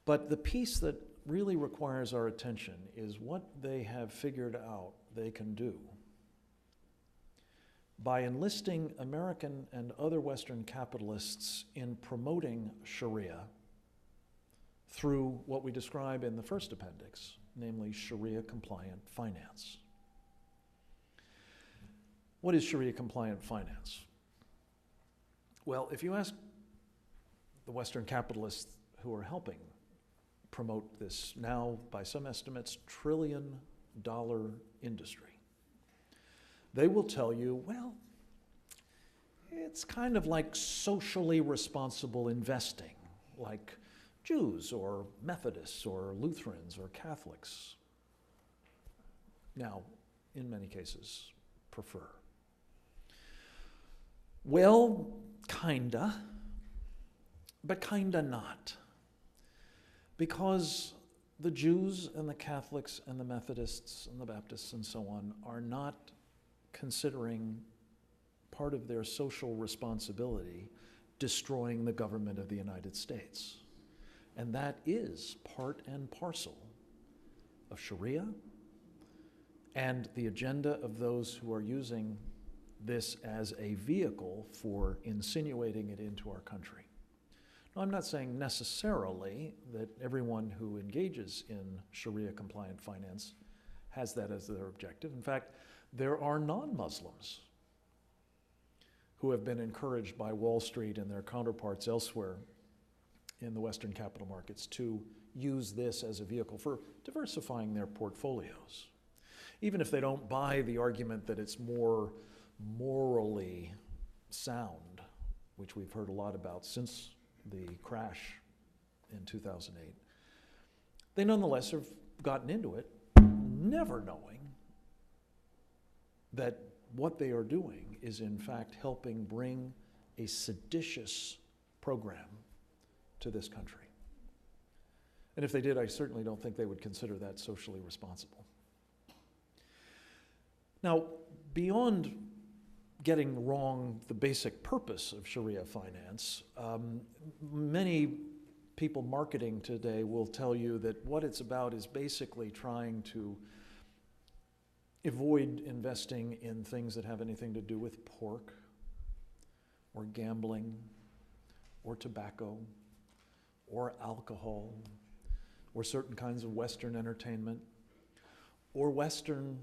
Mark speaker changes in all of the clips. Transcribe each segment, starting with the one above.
Speaker 1: But the piece that really requires our attention is what they have figured out they can do by enlisting American and other Western capitalists in promoting Sharia through what we describe in the first appendix, namely Sharia-compliant finance. What is Sharia-compliant finance? Well, if you ask the Western capitalists who are helping promote this now, by some estimates, trillion-dollar industry, they will tell you, well, it's kind of like socially responsible investing, like Jews or Methodists or Lutherans or Catholics now, in many cases, prefer. Well, kinda, but kinda not. Because the Jews and the Catholics and the Methodists and the Baptists and so on are not considering part of their social responsibility destroying the government of the United States. And that is part and parcel of Sharia and the agenda of those who are using this as a vehicle for insinuating it into our country. Now, I'm not saying necessarily that everyone who engages in Sharia-compliant finance has that as their objective. In fact, there are non-Muslims who have been encouraged by Wall Street and their counterparts elsewhere in the Western capital markets to use this as a vehicle for diversifying their portfolios. Even if they don't buy the argument that it's more morally sound, which we've heard a lot about since the crash in 2008, they nonetheless have gotten into it, never knowing that what they are doing is in fact helping bring a seditious program to this country. And if they did, I certainly don't think they would consider that socially responsible. Now, beyond getting wrong the basic purpose of Sharia finance, many people marketing today will tell you that what it's about is basically trying to avoid investing in things that have anything to do with pork or gambling or tobacco or alcohol or certain kinds of Western entertainment or Western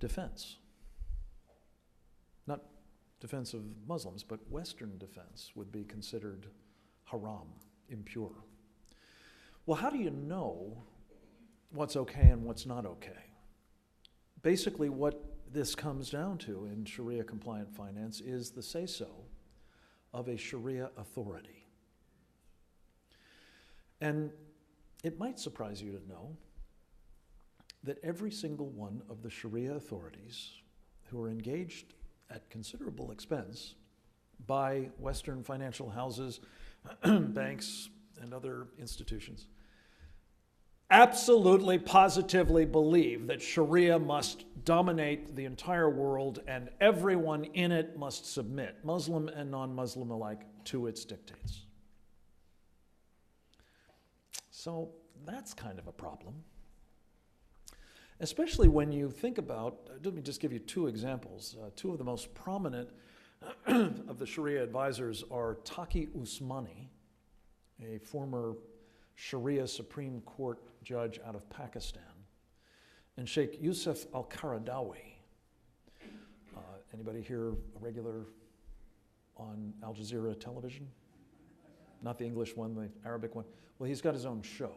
Speaker 1: defense. Not defense of Muslims, but Western defense would be considered haram, impure. Well, how do you know what's okay and what's not okay? Basically, what this comes down to in Sharia-compliant finance is the say-so of a Sharia authority. And it might surprise you to know that every single one of the Sharia authorities who are engaged at considerable expense by Western financial houses, banks, and other institutions absolutely, positively believe that Sharia must dominate the entire world and everyone in it must submit, Muslim and non-Muslim alike, to its dictates. So that's kind of a problem. Especially when you think about, let me just give you two examples. Two of the most prominent of the Sharia advisors are Taqi Usmani, a former Sharia Supreme Court judge out of Pakistan, and Sheikh Yusuf al-Qaradawi. Anybody here a regular on Al Jazeera television? Not the English one, the Arabic one. Well, he's got his own show,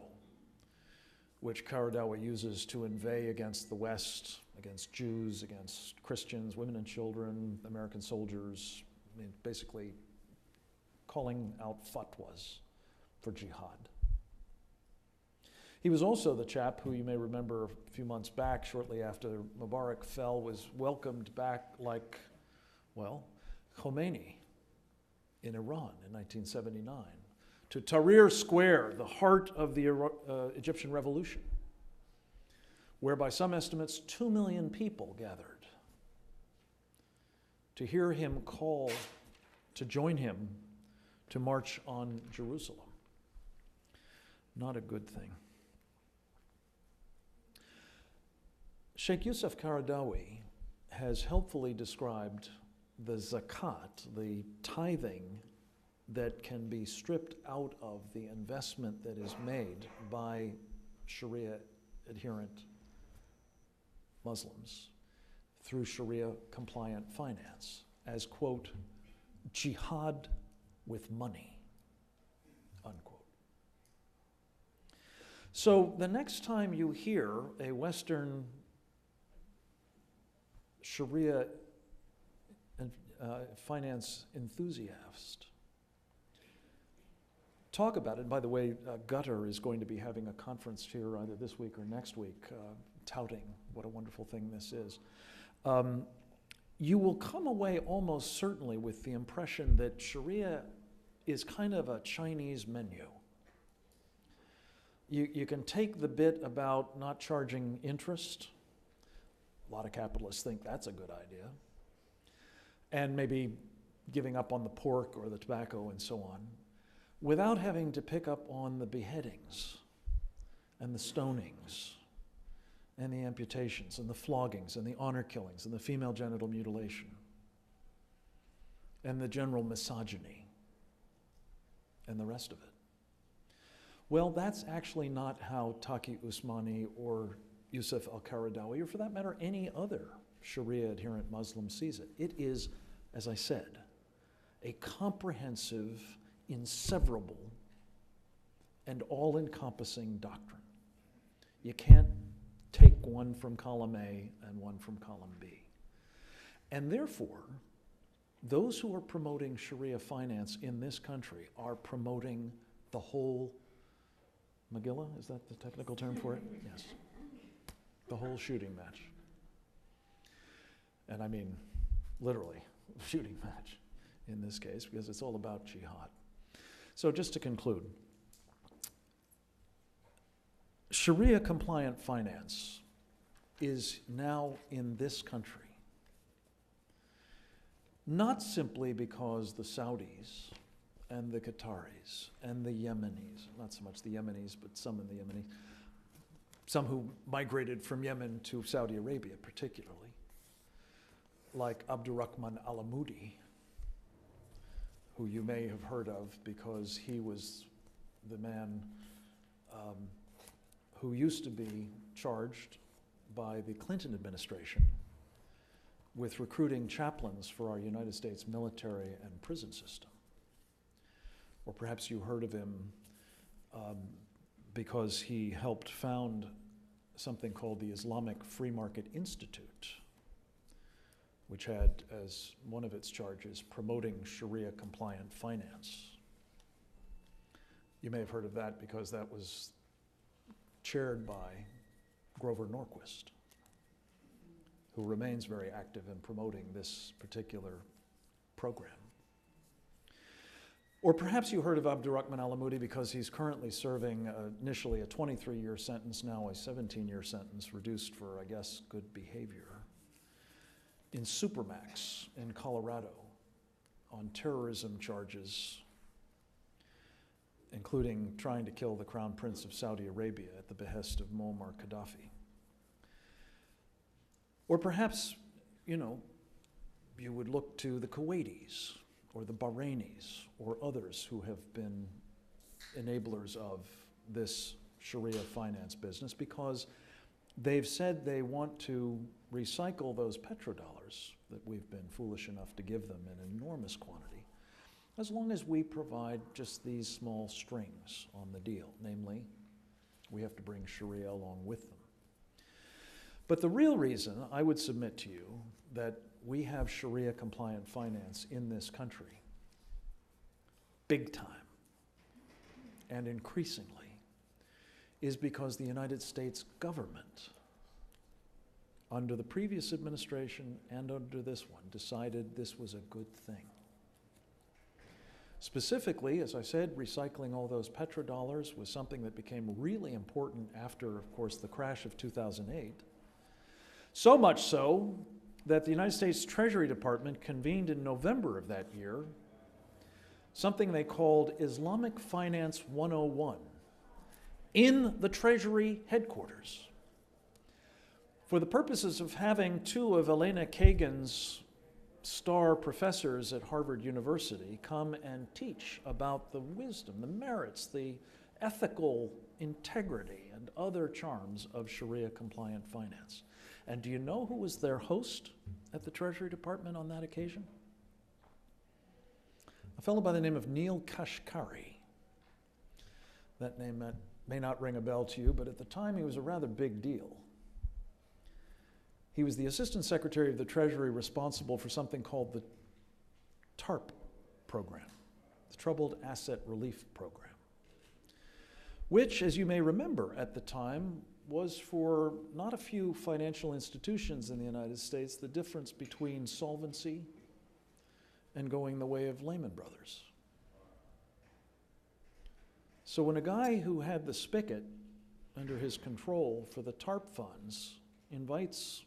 Speaker 1: which Qaradawi uses to inveigh against the West, against Jews, against Christians, women and children, American soldiers, I mean, basically calling out fatwas for jihad. He was also the chap who you may remember a few months back, shortly after Mubarak fell, was welcomed back like, well, Khomeini in Iran in 1979 to Tahrir Square, the heart of the Egyptian revolution, where by some estimates 2 million people gathered to hear him call to join him to march on Jerusalem. not a good thing. Sheikh Yusuf Qaradawi has helpfully described the zakat, the tithing that can be stripped out of the investment that is made by Sharia adherent Muslims through Sharia compliant finance as, quote, jihad with money, unquote. So the next time you hear a Western Sharia finance enthusiast talk about it. By the way, Gutter is going to be having a conference here either this week or next week, touting what a wonderful thing this is. You will come away almost certainly with the impression that Sharia is kind of a Chinese menu. You can take the bit about not charging interest. A lot of capitalists think that's a good idea. And maybe giving up on the pork or the tobacco and so on, without having to pick up on the beheadings and the stonings and the amputations and the floggings and the honor killings and the female genital mutilation and the general misogyny and the rest of it. Well, that's actually not how Taqi Usmani or Yusuf al-Qaradawi, or for that matter, any other Sharia adherent Muslim sees it. It is, as I said, a comprehensive, inseverable, and all-encompassing doctrine. You can't take one from column A and one from column B. And therefore, those who are promoting Sharia finance in this country are promoting the whole Megillah, is that the technical term for it? Yes. The whole shooting match. And I mean, literally, shooting match in this case, because it's all about jihad. So just to conclude, Sharia compliant finance is now in this country, not simply because the Saudis and the Qataris and the Yemenis, not so much the Yemenis, but some in the Yemenis, some who migrated from Yemen to Saudi Arabia particularly, like Abdurrahman al-Amoudi, who you may have heard of because he was the man who used to be charged by the Clinton administration with recruiting chaplains for our United States military and prison system. Or perhaps you heard of him because he helped found something called the Islamic Free Market Institute, which had as one of its charges promoting Sharia compliant finance. You may have heard of that because that was chaired by Grover Norquist, who remains very active in promoting this particular program. Or perhaps you heard of Abdurrahman al-Amoudi because he's currently serving initially a 23-year sentence, now a 17-year sentence, reduced for, I guess, good behavior, in Supermax in Colorado on terrorism charges, including trying to kill the Crown Prince of Saudi Arabia at the behest of Muammar Gaddafi. Or perhaps, you would look to the Kuwaitis or the Bahrainis or others who have been enablers of this Sharia finance business because they've said they want to recycle those petrodollars that we've been foolish enough to give them in enormous quantity, as long as we provide just these small strings on the deal. Namely, we have to bring Sharia along with them. But the real reason I would submit to you that we have Sharia compliant finance in this country, big time and increasingly, is because the United States government, under the previous administration and under this one, decided this was a good thing. Specifically, as I said, recycling all those petrodollars was something that became really important after, of course, the crash of 2008. So much so that the United States Treasury Department convened in November of that year something they called Islamic Finance 101, in the Treasury headquarters for the purposes of having two of Elena Kagan's star professors at Harvard University come and teach about the wisdom, the merits, the ethical integrity, and other charms of Sharia-compliant finance. And do you know who was their host at the Treasury Department on that occasion? A fellow by the name of Neil Kashkari. That name may not ring a bell to you, but at the time he was a rather big deal. He was the Assistant Secretary of the Treasury responsible for something called the TARP program, the Troubled Asset Relief Program, which, as you may remember at the time, was for not a few financial institutions in the United States the difference between solvency and going the way of Lehman Brothers. So when a guy who had the spigot under his control for the TARP funds invites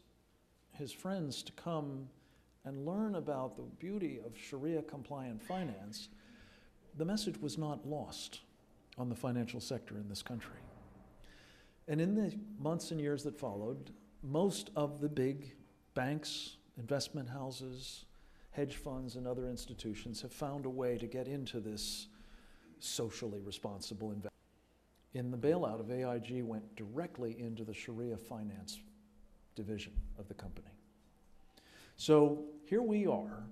Speaker 1: his friends to come and learn about the beauty of Sharia-compliant finance, the message was not lost on the financial sector in this country. And in the months and years that followed, most of the big banks, investment houses, hedge funds, and other institutions have found a way to get into this socially responsible investment. In the bailout of AIG went directly into the Sharia finance division of the company. So here we are,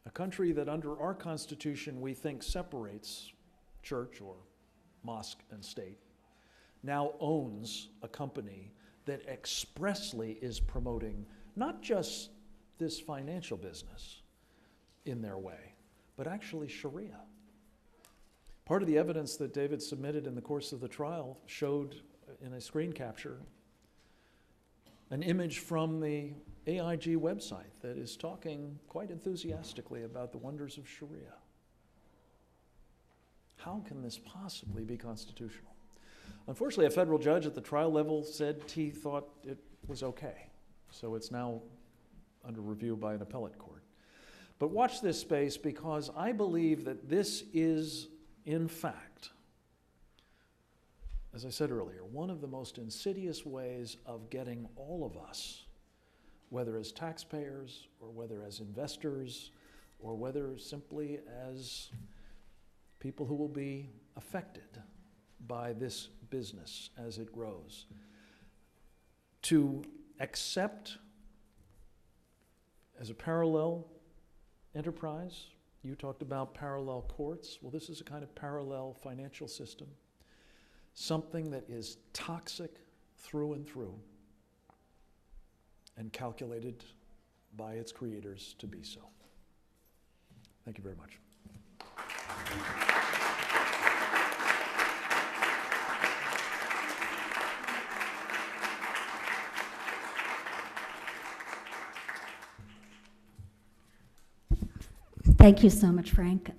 Speaker 1: a country that under our Constitution we think separates church or mosque and state, now owns a company that expressly is promoting not just this financial business in their way, but actually Sharia. Part of the evidence that David submitted in the course of the trial showed in a screen capture an image from the AIG website that is talking quite enthusiastically about the wonders of Sharia. How can this possibly be constitutional? Unfortunately, a federal judge at the trial level said he thought it was okay. So it's now under review by an appellate court. But watch this space, because I believe that this is, in fact, as I said earlier, one of the most insidious ways of getting all of us, whether as taxpayers or whether as investors or whether simply as people who will be affected by this business as it grows, to accept as a parallel enterprise. You talked about parallel courts. Well, this is a kind of parallel financial system, something that is toxic through and through and calculated by its creators to be so. Thank you very much.
Speaker 2: Thank you so much, Frank.